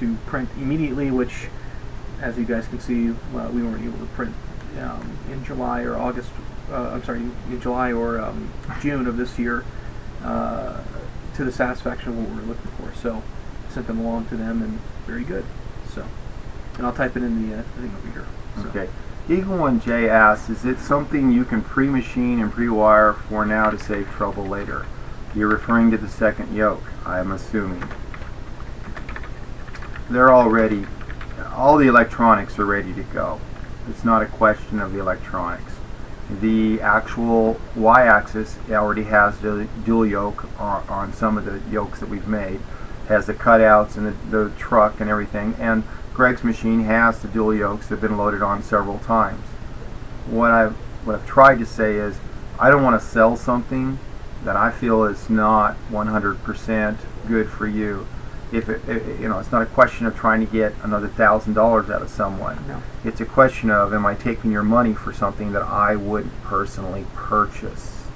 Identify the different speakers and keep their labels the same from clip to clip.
Speaker 1: to print immediately, which, as you guys can see, we weren't able to print in July or August. In July or June of this year, to the satisfaction of what we were looking for. So I sent them along to them, and very good. So, and I'll type it in the thing over here. So.
Speaker 2: Okay. Eagle 1J asks, is it something you can pre-machine and pre-wire for now to save trouble later? You're referring to the second yoke, I'm assuming. They're all ready. All the electronics are ready to go. It's not a question of the electronics. The actual Y-axis already has the dual yoke on some of the yokes that we've made. Has the cutouts and the truck and everything. And Greg's machine has the dual yokes that have been loaded on several times. What I've tried to say is, I don't want to sell something that I feel is not 100% good for you. If it's not a question of trying to get another $1,000 out of someone.
Speaker 1: No.
Speaker 2: It's a question of, am I taking your money for something that I wouldn't personally purchase?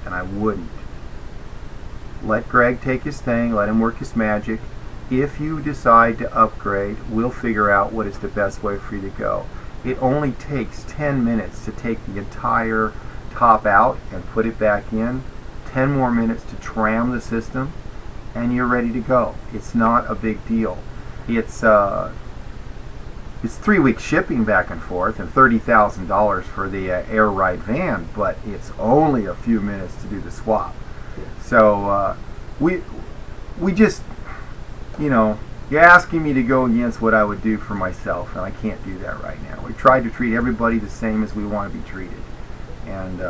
Speaker 2: And I wouldn't. Let Greg take his thing, let him work his magic. If you decide to upgrade, we'll figure out what is the best way for you to go. It only takes 10 minutes to take the entire top out and put it back in, 10 more minutes to tram the system, and you're ready to go. It's not a big deal. It's 3 weeks shipping back and forth and $30,000 for the air ride van, but it's only a few minutes to do the swap. So we just, you're asking me to go against what I would do for myself, and I can't do that right now. We tried to treat everybody the same as we want to be treated, and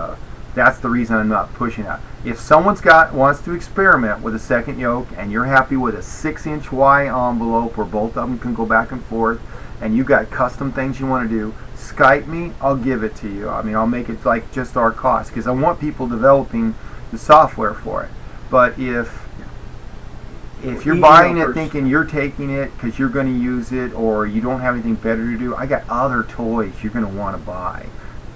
Speaker 2: that's the reason I'm not pushing that. If someone's wants to experiment with a second yoke, and you're happy with a 6-inch Y envelope where both of them can go back and forth, and you got custom things you want to do, Skype me, I'll give it to you. I mean, I'll make it like just our cost, because I want people developing the software for it. But if you're buying it thinking you're taking it because you're going to use it, or you don't have anything better to do, I got other toys you're going to want to buy.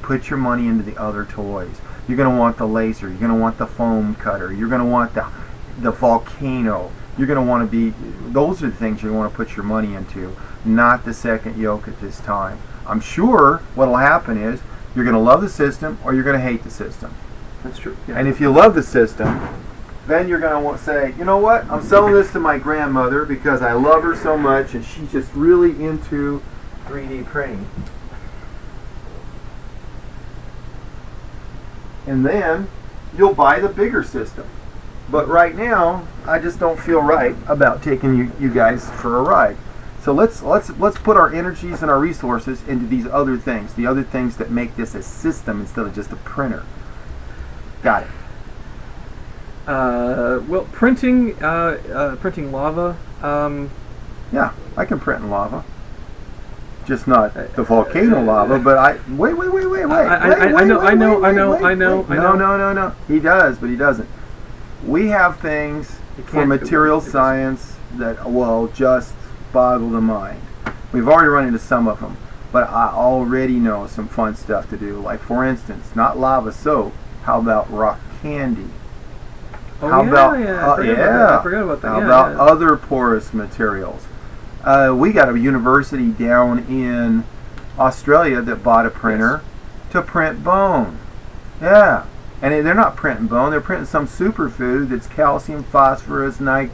Speaker 2: Put your money into the other toys. You're going to want the laser. You're going to want the foam cutter. You're going to want the volcano. You're going to want to be, those are the things you want to put your money into, not the second yoke at this time. I'm sure what will happen is you're going to love the system or you're going to hate the system.
Speaker 1: That's true. Yeah.
Speaker 2: And if you love the system, then you're going to say, you know what, I'm selling this to my grandmother because I love her so much and she's just really into 3D printing. And then you'll buy the bigger system. But right now, I just don't feel right about taking you guys for a ride. So let's put our energies and our resources into these other things, the other things that make this a system instead of just a printer. Got it.
Speaker 1: Well, printing lava.
Speaker 2: Yeah, I can print in lava. Just not the volcano lava, but wait.
Speaker 1: I know.
Speaker 2: No. He does, but he doesn't. We have things for material science that will just boggle the mind. We've already run into some of them, but I already know some fun stuff to do. Like, for instance, not lava soap. How about rock candy?
Speaker 1: Oh,
Speaker 2: How about
Speaker 1: I forgot about that.
Speaker 2: How about other porous materials? We got a university down in Australia that bought a printer to print bone. Yeah. And they're not printing bone, they're printing some superfood that's calcium, phosphorus, I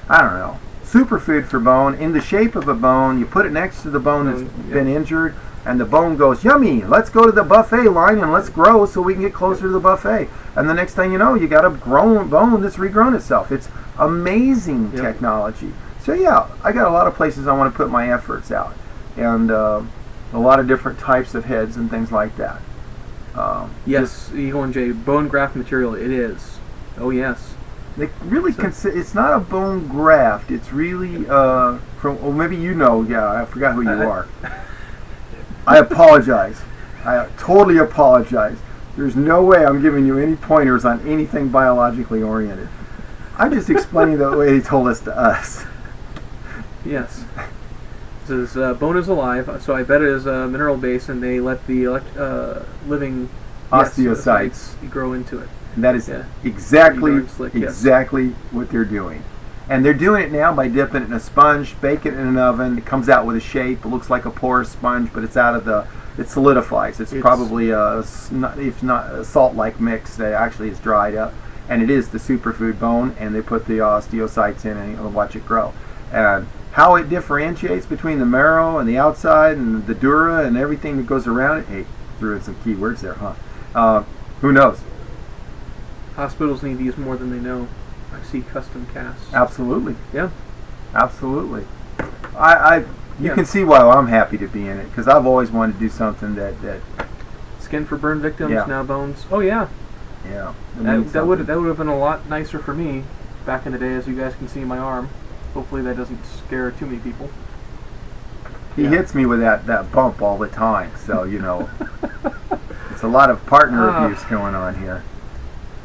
Speaker 2: don't know. Superfood for bone, in the shape of a bone. You put it next to the bone that's been injured, and the bone goes, yummy, let's go to the buffet line and let's grow so we can get closer to the buffet. And the next thing you know, you got a grown bone that's regrown itself. It's amazing technology. So yeah, I got a lot of places I want to put my efforts out. And a lot of different types of heads and things like that.
Speaker 1: Yes, Eagle and J, bone graft material, it is. Oh yes.
Speaker 2: They really it's not a bone graft. It's really maybe I forgot who you are. I apologize. I totally apologize. There's no way I'm giving you any pointers on anything biologically oriented. I'm just explaining the way they told us to us.
Speaker 1: Yes. This is, bone is alive, so I bet it is a mineral base, and they let the living
Speaker 2: osteocytes
Speaker 1: grow into it.
Speaker 2: And that is exactly what they're doing. And they're doing it now by dipping it in a sponge, baking it in an oven. It comes out with a shape. It looks like a porous sponge, but it's out of the. It solidifies. It's probably if not a salt-like mix that actually is dried up, and it is the superfood bone. And they put the osteocytes in and watch it grow. And how it differentiates between the marrow and the outside and the dura and everything that goes around it. Hey, threw in some key words there, huh? Who knows?
Speaker 1: Hospitals need these more than they know. I see custom casts.
Speaker 2: Absolutely.
Speaker 1: Yeah.
Speaker 2: Absolutely. You can see why I'm happy to be in it, because I've always wanted to do something that
Speaker 1: Skin for burn victims,
Speaker 2: Yeah.
Speaker 1: now bones. Oh yeah.
Speaker 2: yeah.
Speaker 1: That would have been a lot nicer for me back in the day, as you guys can see my arm. Hopefully that doesn't scare too many people.
Speaker 2: He hits me with that bump all the time, so it's a lot of partner abuse going on here.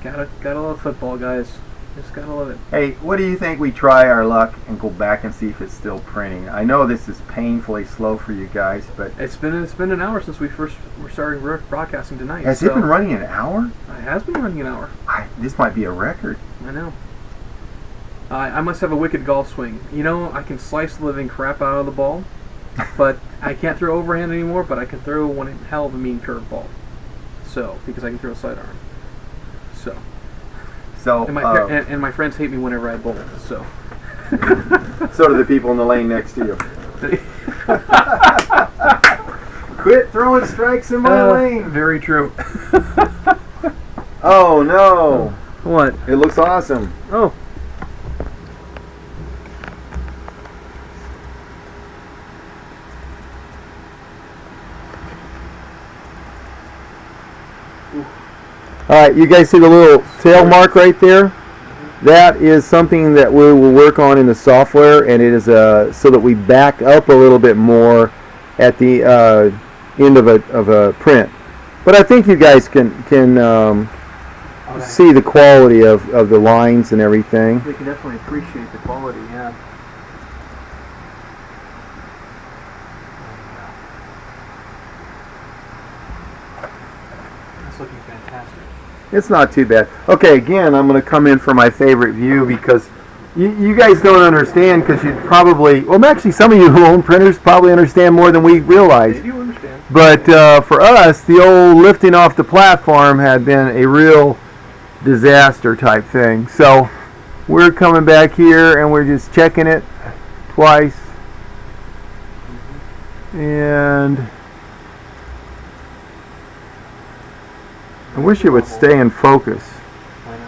Speaker 1: Gotta love football, guys. Just gotta love it.
Speaker 2: Hey, what do you think we try our luck and go back and see if it's still printing? I know this is painfully slow for you guys, but
Speaker 1: It's been an hour since we first were starting broadcasting tonight.
Speaker 2: has it been running an hour?
Speaker 1: It has been running an hour.
Speaker 2: This might be a record.
Speaker 1: I know. I must have a wicked golf swing. I can slice the living crap out of the ball, but I can't throw overhand anymore. But I can throw one hell of a mean curved ball. So because I can throw a sidearm.
Speaker 2: So
Speaker 1: And my friends hate me whenever I bowl. So.
Speaker 2: so do the people in the lane next to you. Quit throwing strikes in my lane.
Speaker 1: Very true.
Speaker 2: Oh no!
Speaker 1: What?
Speaker 2: It looks awesome.
Speaker 1: Oh.
Speaker 2: All right, you guys see the little tail mark right there? That is something that we will work on in the software, and it is so that we back up a little bit more at the end of a print. But I think you guys can see the quality of the lines and everything.
Speaker 1: We can definitely appreciate the quality, yeah. That's looking fantastic.
Speaker 2: It's not too bad. Okay, again, I'm going to come in for my favorite view because you guys don't understand, because you probably, well, actually some of you who own printers probably understand more than we realize.
Speaker 1: They do understand.
Speaker 2: But for us, the old lifting off the platform had been a real disaster type thing. So we're coming back here and we're just checking it twice. And I wish it would stay in focus.
Speaker 1: I know.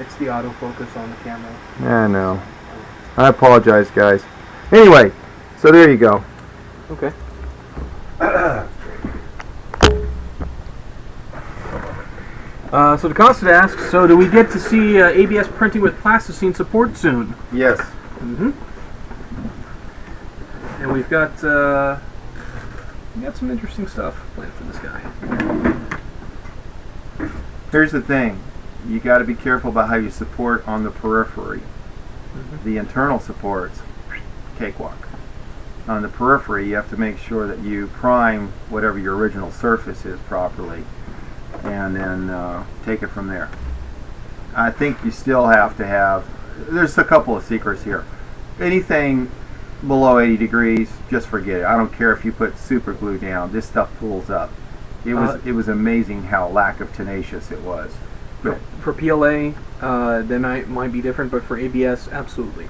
Speaker 1: It's the autofocus on the camera.
Speaker 2: I know. I apologize, guys. Anyway, so there you go.
Speaker 1: Okay. So the constant asks, so do we get to see ABS printing with plasticine support soon?
Speaker 2: Yes.
Speaker 1: Mm-hmm. And we've got some interesting stuff planned for this guy.
Speaker 2: Here's the thing. You got to be careful about how you support on the periphery.
Speaker 1: Mm-hmm.
Speaker 2: The internal supports, cakewalk. On the periphery, you have to make sure that you prime whatever your original surface is properly, and then take it from there. I think you still have to have, there's a couple of secrets here. Anything below 80 degrees, just forget it. I don't care if you put super glue down, this stuff pulls up. It was amazing how lack of tenacious it was.
Speaker 1: For PLA, they might be different, but for ABS, absolutely.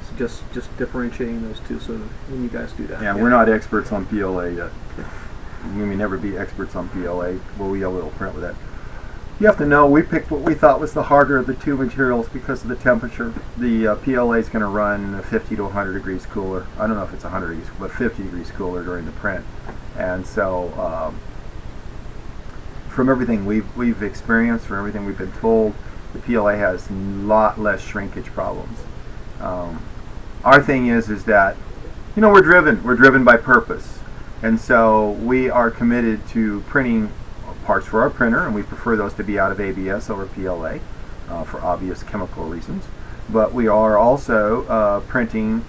Speaker 1: So just differentiating those two, so when you guys do that.
Speaker 2: Yeah, we're not experts on PLA yet. We may never be experts on PLA. Well, we will print with that. You have to know, we picked what we thought was the harder of the two materials because of the temperature. The PLA is going to run 50 to 100 degrees cooler. I don't know if it's 100 degrees, but 50 degrees cooler during the print. And so, from everything we've experienced, from everything we've been told, the PLA has a lot less shrinkage problems. Our thing is that, we're driven by purpose. And so we are committed to printing parts for our printer, and we prefer those to be out of ABS over PLA for obvious chemical reasons. But we are also printing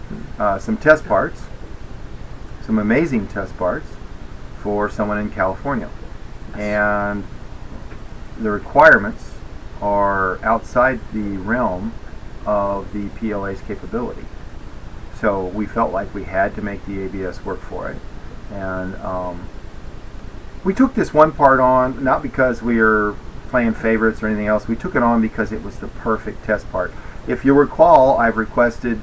Speaker 2: some test parts, some amazing test parts for someone in California. And the requirements are outside the realm of the PLA's capability. So we felt like we had to make the ABS work for it. And we took this one part on, not because we were playing favorites or anything else. We took it on because it was the perfect test part. If you recall, I've requested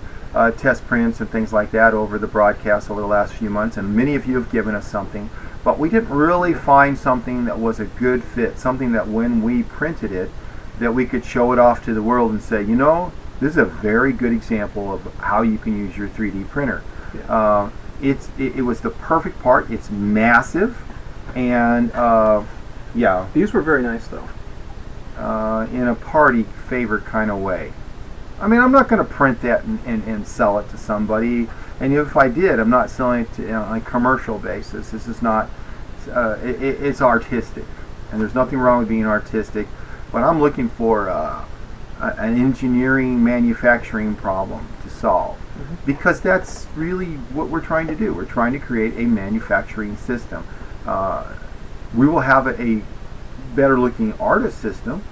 Speaker 2: test prints and things like that over the broadcast over the last few months, and many of you have given us something, but we didn't really find something that was a good fit, something that when we printed it, that we could show it off to the world and say, you know, this is a very good example of how you can use your 3D printer.
Speaker 1: Yeah.
Speaker 2: It was the perfect part. It's massive, and yeah.
Speaker 1: These were very nice, though.
Speaker 2: In a party favorite kind of way. I mean, I'm not going to print that and sell it to somebody. And if I did, I'm not selling it to, on a commercial basis. This is not, it's artistic. And there's nothing wrong with being artistic. But I'm looking for an engineering manufacturing problem to solve. Mm-hmm. Because that's really what we're trying to do. We're trying to create a manufacturing system. We will have a better looking artist system,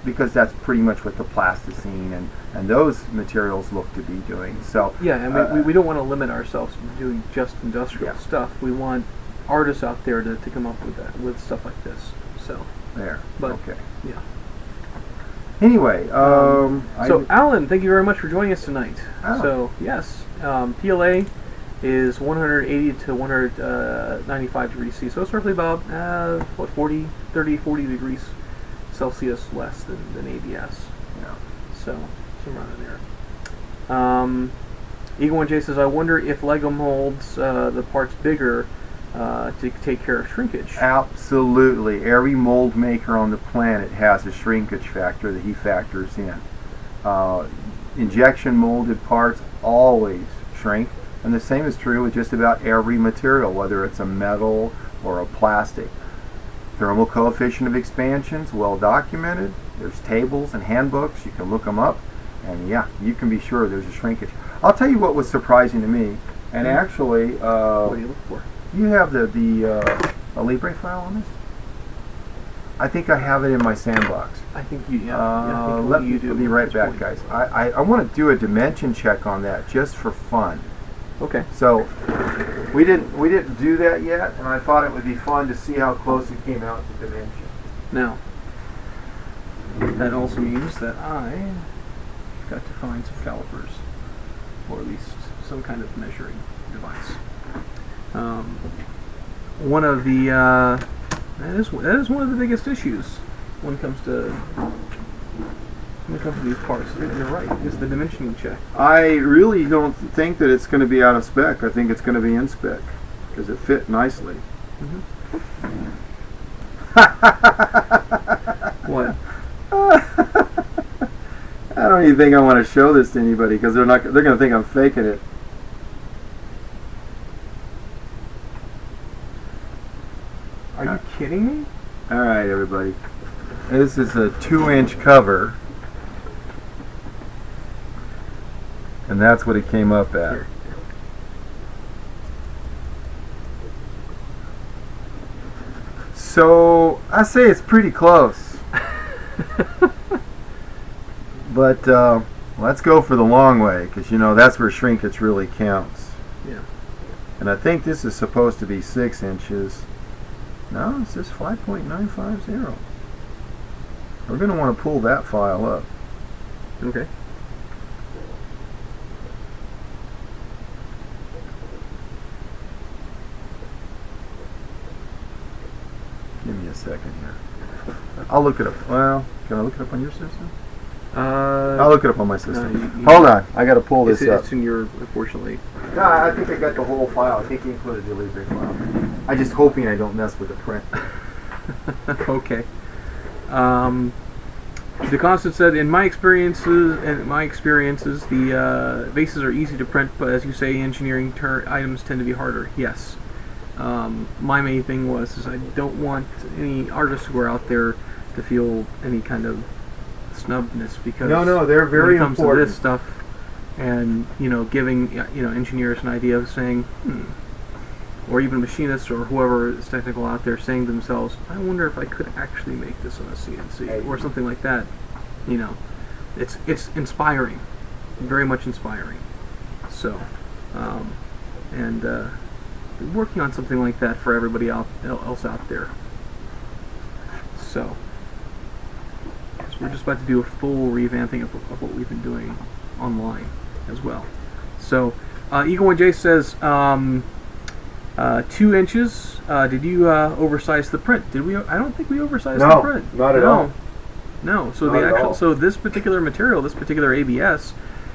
Speaker 2: because that's pretty much what the plasticine and those materials look to be doing. So
Speaker 1: yeah, I mean, we don't want to limit ourselves to doing just industrial stuff. We want artists out there to come up with that, with stuff like this. So
Speaker 2: there.
Speaker 1: But,
Speaker 2: okay.
Speaker 1: Yeah.
Speaker 2: Anyway,
Speaker 1: so Alan, thank you very much for joining us tonight.
Speaker 2: Oh.
Speaker 1: So yes, PLA is 180 to 195 degrees C. So it's roughly about what 40 degrees Celsius less than ABS.
Speaker 2: Yeah.
Speaker 1: So somewhere around there. Eagle 1J says, I wonder if Lego molds the parts bigger to take care of shrinkage.
Speaker 2: Absolutely. Every mold maker on the planet has a shrinkage factor that he factors in. Injection molded parts always shrink, and the same is true with just about every material, whether it's a metal or a plastic. Thermal coefficient of expansion is well documented. There's tables and handbooks. You can look them up, and yeah, you can be sure there's a shrinkage. I'll tell you what was surprising to me, and actually,
Speaker 1: what do you look for?
Speaker 2: You have the Libre file on this? I think I have it in my sandbox.
Speaker 1: I think you, I think
Speaker 2: let
Speaker 1: you do.
Speaker 2: I'll be right back, guys. I want to do a dimension check on that just for fun.
Speaker 1: Okay.
Speaker 2: So we didn't do that yet, and I thought it would be fun to see how close it came out to dimension.
Speaker 1: Now, that also means that I got to find some calipers, or at least some kind of measuring device. One of the that is one of the biggest issues when it comes to these parts. You're right. Is the dimensioning check.
Speaker 2: I really don't think that it's going to be out of spec. I think it's going to be in spec because it fit nicely.
Speaker 1: Mm-hmm. What?
Speaker 2: I don't even think I want to show this to anybody because they're going to think I'm faking it.
Speaker 1: Are you kidding me?
Speaker 2: All right, everybody. This is a 2-inch cover, and that's what it came up at.
Speaker 1: Here.
Speaker 2: So I say it's pretty close. But let's go for the long way, because you know that's where shrinkage really counts.
Speaker 1: Yeah.
Speaker 2: And I think this is supposed to be 6 inches. No, it says 5.950. We're going to want to pull that file up.
Speaker 1: Okay.
Speaker 2: Give me a second here. I'll look it up. Well, can I look it up on your system? I'll look it up on my system. Hold on, I got to pull this up.
Speaker 1: It's in your, unfortunately.
Speaker 2: No, I think I got the whole file. I think he included the Libre file. I'm just hoping I don't mess with the print.
Speaker 1: Okay. The Constant said, in my experiences, the vases are easy to print, but as you say, engineering items tend to be harder. Yes. My main thing is I don't want any artists who are out there to feel any kind of snubness, because
Speaker 2: no, they're very
Speaker 1: when it comes
Speaker 2: important.
Speaker 1: to this stuff, and giving engineers an idea of saying, or even machinists or whoever is technical out there saying to themselves, I wonder if I could actually make this on a CNC or something like that. it's inspiring, very much inspiring. So, and working on something like that for everybody else out there. So we're just about to do a full revamping of what we've been doing online as well. So Eagle and Jay says 2 inches. Did you oversize the print? Did we? I don't think we oversized the print.
Speaker 2: Not at all.
Speaker 1: No. So
Speaker 2: Not
Speaker 1: the
Speaker 2: at
Speaker 1: actual
Speaker 2: all.
Speaker 1: so this particular material, this particular ABS.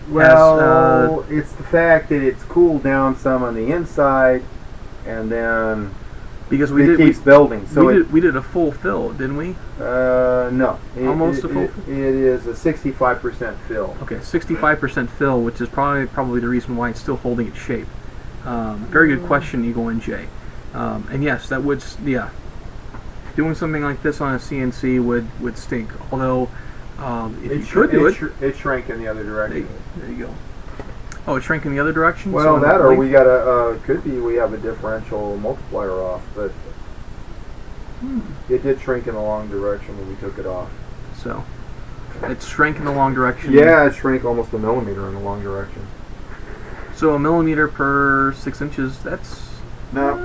Speaker 2: Well, it's the fact that it's cooled down some on the inside, and then
Speaker 1: because
Speaker 2: it keeps building. So
Speaker 1: we did a full fill, didn't we?
Speaker 2: No.
Speaker 1: Almost a full
Speaker 2: It is a 65% fill.
Speaker 1: Okay, 65% fill, which is probably the reason why it's still holding its shape. Very good question, Eagle and Jay. And yes, that would doing something like this on a CNC would stink. Although if you could do it,
Speaker 2: it shrank in the other direction.
Speaker 1: There you go. Oh, it shrank in the other direction.
Speaker 2: Well,
Speaker 1: so
Speaker 2: that or we got a could be we have a differential multiplier off, but it did shrink in the long direction when we took it off.
Speaker 1: So it shrank in the long direction.
Speaker 2: Yeah, it shrank almost a millimeter in the long direction.
Speaker 1: So a millimeter per 6 inches. That's
Speaker 2: not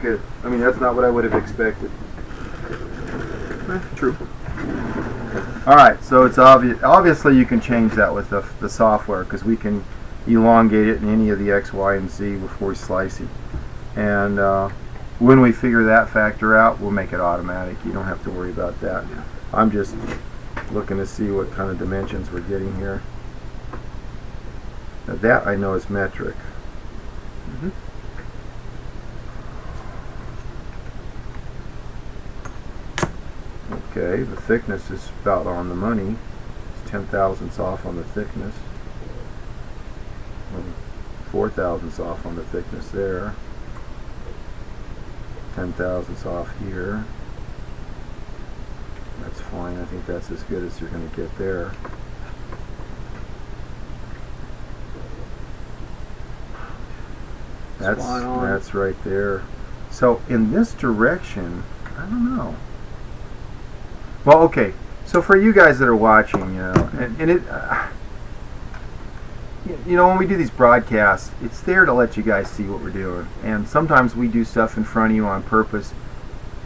Speaker 2: good. I mean, that's not what I would have expected.
Speaker 1: True.
Speaker 2: All right, so it's obvious. Obviously, you can change that with the software because we can elongate it in any of the X, Y, and Z before we slice it. And when we figure that factor out, we'll make it automatic. You don't have to worry about that.
Speaker 1: Yeah.
Speaker 2: I'm just looking to see what kind of dimensions we're getting here. Now that I know is metric.
Speaker 1: Mm-hmm.
Speaker 2: Okay, the thickness is about on the money. It's 10 thousandths off on the thickness. 4 thousandths off on the thickness there. 10 thousandths off here. That's fine. I think that's as good as you're going to get there. That's right there. So in this direction, I don't know. Well, okay. So for you guys that are watching, and it, when we do these broadcasts, it's there to let you guys see what we're doing. And sometimes we do stuff in front of you on purpose,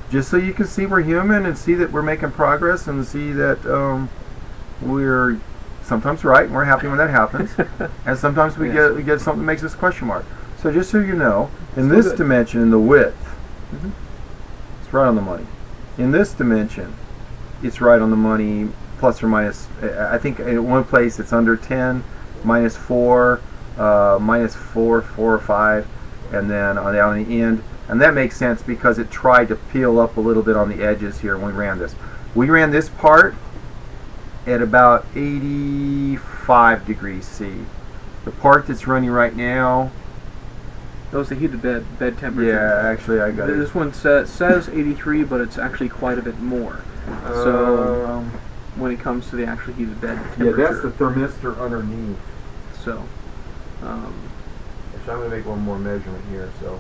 Speaker 2: just so you can see we're human and see that we're making progress and see that we're sometimes right and we're happy when that happens, and sometimes we get something that makes us question mark. So just so you know, in this dimension, in the width, it's right on the money. In this dimension, it's right on the money, plus or minus. I think in one place it's under 10, minus 4, minus 4, 4 or 5, and then on the end. And that makes sense because it tried to peel up a little bit on the edges here when we ran this. We ran this part at about 85 degrees C. The part that's running right now,
Speaker 1: that was the heated bed temperature.
Speaker 2: yeah, actually I got
Speaker 1: this one says 83, but it's actually quite a bit more. So when it comes to the actual heated bed temperature.
Speaker 2: Yeah, that's the thermistor underneath.
Speaker 1: So,
Speaker 2: Actually, I'm going to make one more measurement here. So,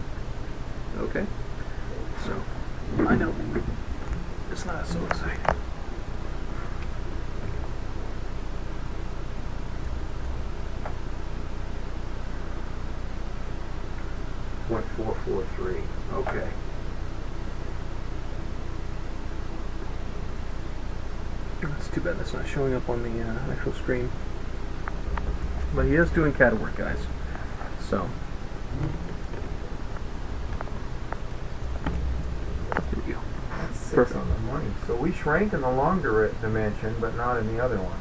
Speaker 1: okay. So, I know it's not so exciting.
Speaker 2: .443. Okay.
Speaker 1: It's too bad that's not showing up on the actual screen. But he is doing CAD work, guys. So. Here we go.
Speaker 2: Perfect. On the money. So we shrank in the long dimension, but not in the other one.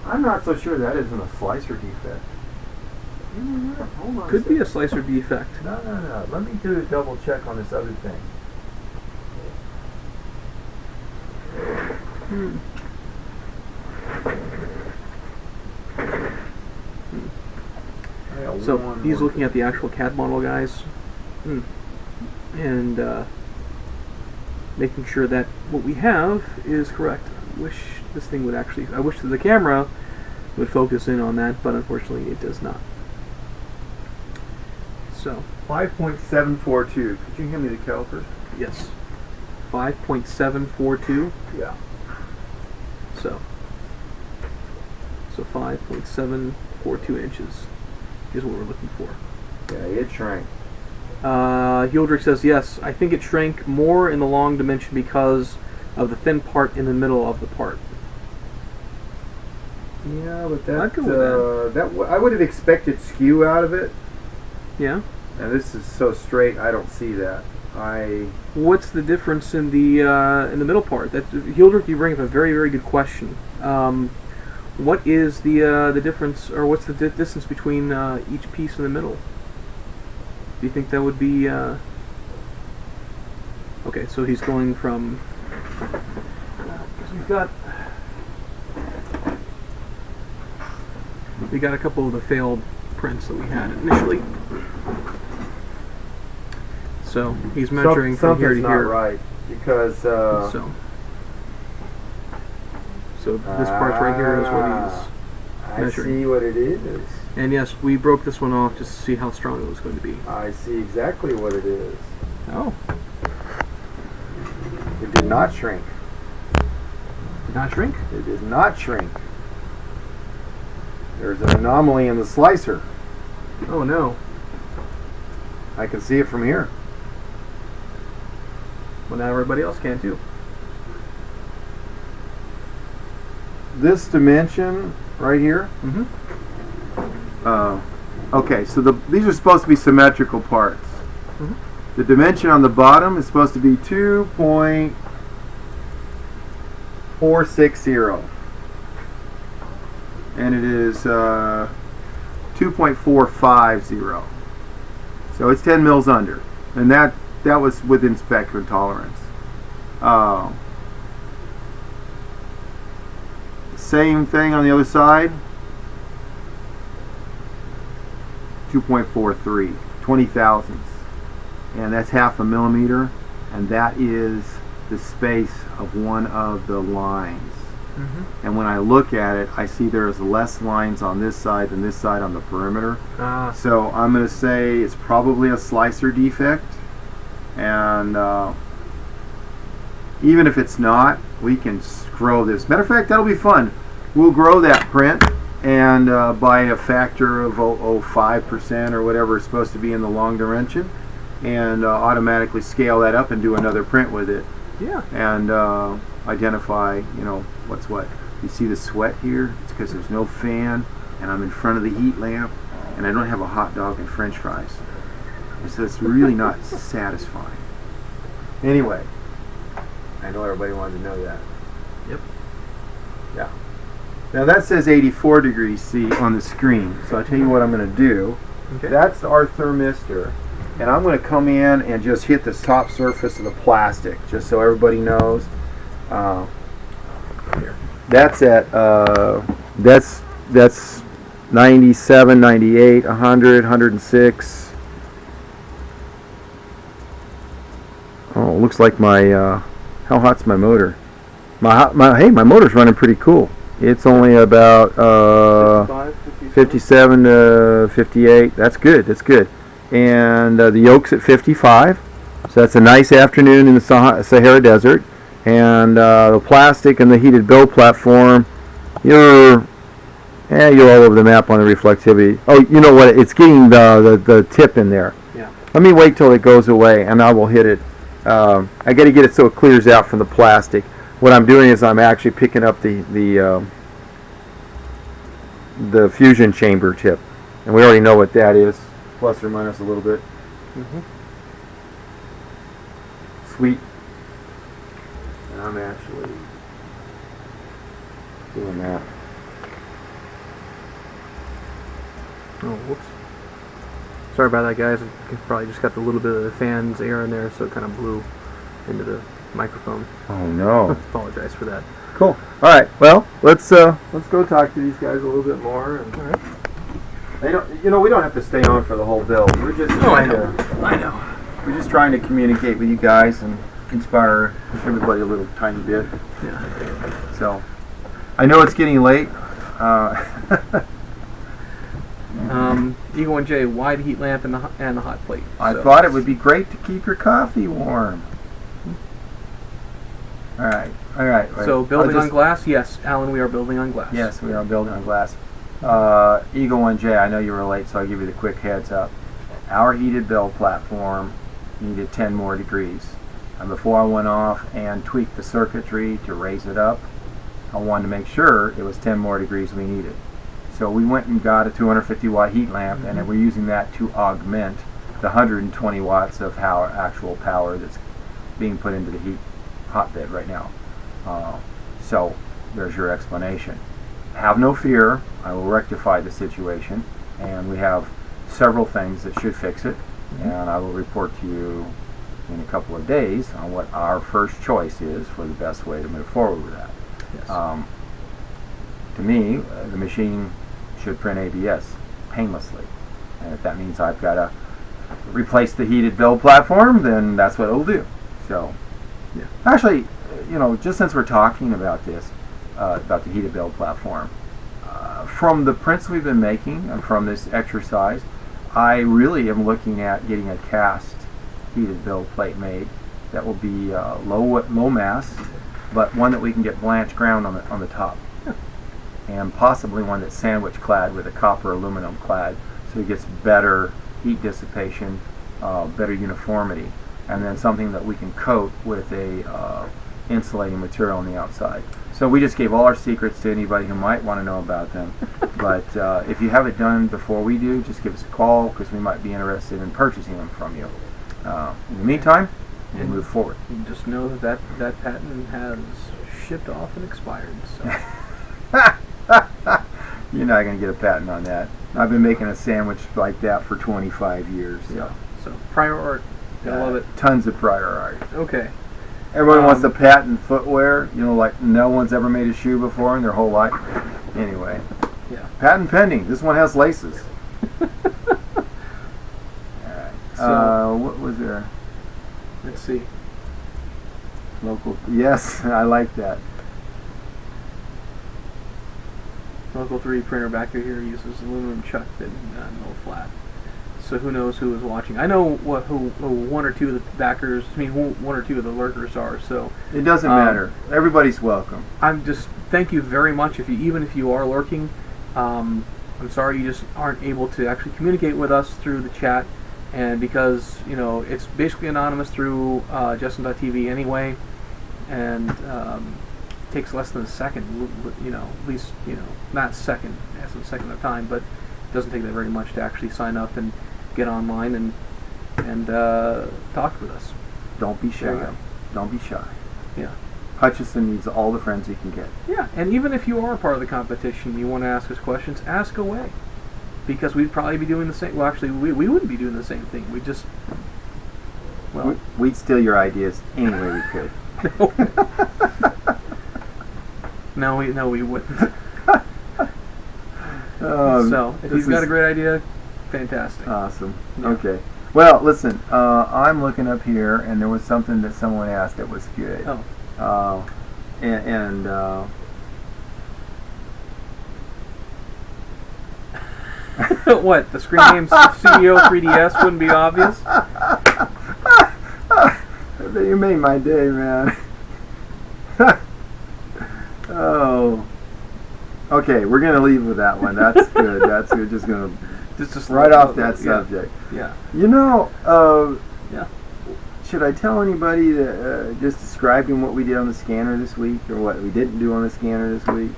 Speaker 2: I'm not so sure that isn't a slicer defect. Hold on.
Speaker 1: Could be a slicer defect.
Speaker 2: No. Let me do a double check on this other thing.
Speaker 1: So he's looking at the actual CAD model, guys, and making sure that what we have is correct. I wish this thing would actually, I wish that the camera would focus in on that, but unfortunately it does not. So
Speaker 2: 5.742. Could you hand me the calipers?
Speaker 1: yes, 5.742.
Speaker 2: Yeah.
Speaker 1: So So 5.742 inches is what we're looking for.
Speaker 2: Yeah, it shrank.
Speaker 1: Hildrich says yes. I think it shrank more in the long dimension because of the thin part in the middle of the part.
Speaker 2: Yeah, but
Speaker 1: I'd go with
Speaker 2: I would have expected skew out of it.
Speaker 1: Yeah.
Speaker 2: And this is so straight, I don't see that.
Speaker 1: What's the difference in the middle part? Hildrich, you bring up a very, very good question. What is the difference, or what's the distance between each piece in the middle? Do you think that would be? Okay, so he's going from. We got a couple of the failed prints that we had initially. So he's measuring from here to here.
Speaker 2: Something's not right because.
Speaker 1: So this part right here is what he's measuring.
Speaker 2: I see what it is.
Speaker 1: And yes, we broke this one off just to see how strong it was going to be.
Speaker 2: I see exactly what it is.
Speaker 1: Oh.
Speaker 2: It did not shrink.
Speaker 1: Did not shrink?
Speaker 2: It did not shrink. There's an anomaly in the slicer.
Speaker 1: Oh no.
Speaker 2: I can see it from here.
Speaker 1: Well, now everybody else can too.
Speaker 2: This dimension right here.
Speaker 1: Mm-hmm.
Speaker 2: Okay, so these are supposed to be symmetrical parts.
Speaker 1: Mm-hmm.
Speaker 2: The dimension on the bottom is supposed to be 2.460. And it is 2.450. So it's 10 mils under. And that was within spectrum tolerance. Same thing on the other side. 2.43, 20 thousandths. And that's half a millimeter. And that is the space of one of the lines.
Speaker 1: Mm-hmm.
Speaker 2: And when I look at it, I see there's less lines on this side than this side on the perimeter. So I'm going to say it's probably a slicer defect. And even if it's not, we can grow this. Matter of fact, that'll be fun. We'll grow that print and by a factor of 0.05% or whatever it's supposed to be in the long dimension, and automatically scale that up and do another print with it.
Speaker 1: Yeah.
Speaker 2: And identify, what's what. You see the sweat here? It's because there's no fan, and I'm in front of the heat lamp, and I don't have a hot dog and French fries. So it's really not satisfying. Anyway, I know everybody wanted to know that.
Speaker 1: Yep.
Speaker 2: Yeah. Now that says 84 degrees C on the screen, so I'll tell you what I'm going to do.
Speaker 1: Okay.
Speaker 2: That's our thermistor, and I'm going to come in and just hit the top surface of the plastic, just so everybody knows.
Speaker 1: Here.
Speaker 2: That's at that's 97, 98, 100, 106. Oh, looks like my how hot's my motor? My motor's running pretty cool. It's only about 57 to 58. That's good. That's good. And the yoke's at 55. So that's a nice afternoon in the Sahara Desert. And the plastic and the heated bill platform, you're all over the map on the reflectivity. Oh, you know what? It's getting the tip in there.
Speaker 1: Yeah.
Speaker 2: Let me wait till it goes away, and I will hit it. I got to get it so it clears out from the plastic. What I'm doing is I'm actually picking up the fusion chamber tip, and we already know what that is, plus or minus a little bit.
Speaker 1: Mm-hmm.
Speaker 2: Sweet. And I'm actually doing that.
Speaker 1: Oh, whoops. Sorry about that, guys. I probably just got a little bit of the fan's air in there, so it kind of blew into the microphone.
Speaker 2: Oh no!
Speaker 1: Apologize for that.
Speaker 2: Cool. All right. Well, let's go talk to these guys a little bit more. And
Speaker 1: All right.
Speaker 2: they don't, we don't have to stay on for the whole build. We're just
Speaker 1: I know.
Speaker 2: We're just trying to communicate with you guys and inspire everybody a little tiny bit.
Speaker 1: Yeah.
Speaker 2: So, I know it's getting late.
Speaker 1: Eagle and J, wide heat lamp and the hot plate.
Speaker 2: I thought it would be great to keep your coffee warm. All right. All right.
Speaker 1: So building on glass, yes, Alan, we are building on glass.
Speaker 2: Yes, we are building on glass. Eagle 1J, I know you were late, so I'll give you the quick heads up. Our heated build platform needed 10 more degrees. And before I went off and tweaked the circuitry to raise it up, I wanted to make sure it was 10 more degrees we needed. So we went and got a 250 watt heat lamp, and we're using that to augment the 120 watts of actual power that's being put into the hotbed right now. So there's your explanation. Have no fear, I will rectify the situation, and we have several things that should fix it, and I will report to you in a couple of days on what our first choice is for the best way to move forward with that.
Speaker 1: Yes.
Speaker 2: To me, the machine should print ABS painlessly, and if that means I've got to replace the heated build platform, then that's what it'll do. So,
Speaker 1: yeah.
Speaker 2: Actually, just since we're talking about this, about the heated build platform, from the prints we've been making and from this exercise, I really am looking at getting a cast heated build plate made that will be low mass, but one that we can get blanched ground on the top, and possibly one that's sandwich clad with a copper aluminum clad, so it gets better heat dissipation, better uniformity, and then something that we can coat with a insulating material on the outside. So we just gave all our secrets to anybody who might want to know about them. But if you have it done before we do, just give us a call, because we might be interested in purchasing them from you. In the meantime, we'll move forward.
Speaker 1: You just know that patent has shipped off and expired. So.
Speaker 2: You're not going to get a patent on that. I've been making a sandwich like that for 25 years. So,
Speaker 1: yeah. So prior art, I love it.
Speaker 2: Tons of prior art.
Speaker 1: Okay.
Speaker 2: Everyone wants to patent footwear. Like no one's ever made a shoe before in their whole life. Anyway.
Speaker 1: Yeah.
Speaker 2: Patent pending. This one has laces. Alright.
Speaker 1: So,
Speaker 2: what was there?
Speaker 1: Let's see.
Speaker 2: Local. Yes, I like that.
Speaker 1: Local 3 printer back here uses aluminum chuck and no flat. So who knows who is watching? I know who one or two of the backers, one or two of the lurkers are. So
Speaker 2: it doesn't matter. Everybody's welcome.
Speaker 1: Thank you very much. Even if you are lurking, I'm sorry you just aren't able to actually communicate with us through the chat, and because it's basically anonymous through Justin.tv anyway, and takes less than a second, at least, not second, as a second at a time, but it doesn't take that very much to actually sign up and get online and talk with us.
Speaker 2: Don't be shy. Don't be shy.
Speaker 1: Yeah.
Speaker 2: Hutchison needs all the friends he can get.
Speaker 1: Yeah, and even if you are part of the competition, you want to ask us questions, ask away. Because we'd probably be doing the same. Well, actually, we wouldn't be doing the same thing. We'd just,
Speaker 2: we'd steal your ideas any way we could.
Speaker 1: No, we wouldn't. So, if you've got a great idea, fantastic.
Speaker 2: Awesome.
Speaker 1: Yeah.
Speaker 2: Okay. Well, listen, I'm looking up here, and there was something that someone asked that was good.
Speaker 1: Oh. What? The screen name CEO 3DS wouldn't be obvious?
Speaker 2: You made my day, man. Oh. Okay, we're going to leave with that one. That's good. That's good. Just going to
Speaker 1: Just
Speaker 2: right off that subject.
Speaker 1: Yeah.
Speaker 2: Yeah. Should I tell anybody that just describing what we did on the scanner this week, or what we didn't do on the scanner this week?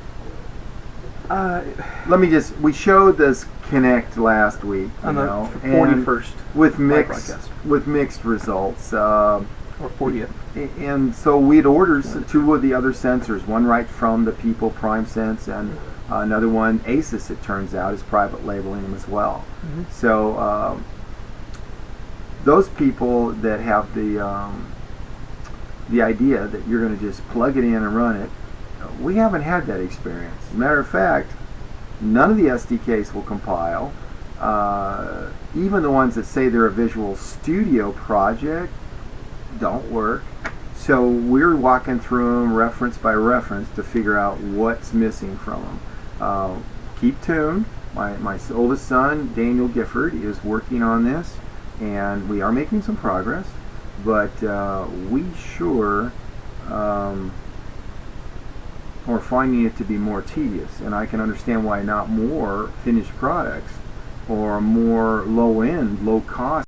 Speaker 2: We showed this Connect last week,
Speaker 1: on the 41st
Speaker 2: with mixed results.
Speaker 1: Or 40th.
Speaker 2: And so we'd ordered two of the other sensors, one right from the People Prime Sense, and another one, Asus, it turns out, is private labeling them as well.
Speaker 1: Mm-hmm.
Speaker 2: So those people that have the idea that you're going to just plug it in and run it, we haven't had that experience. As a matter of fact, none of the SDKs will compile. Even the ones that say they're a Visual Studio project don't work. So we're walking through them reference by reference to figure out what's missing from them. Keep tuned. My oldest son, Daniel Gifford, is working on this, and we are making some progress, but we sure or finding it to be more tedious. And I can understand why not more finished products or more low-end, low-cost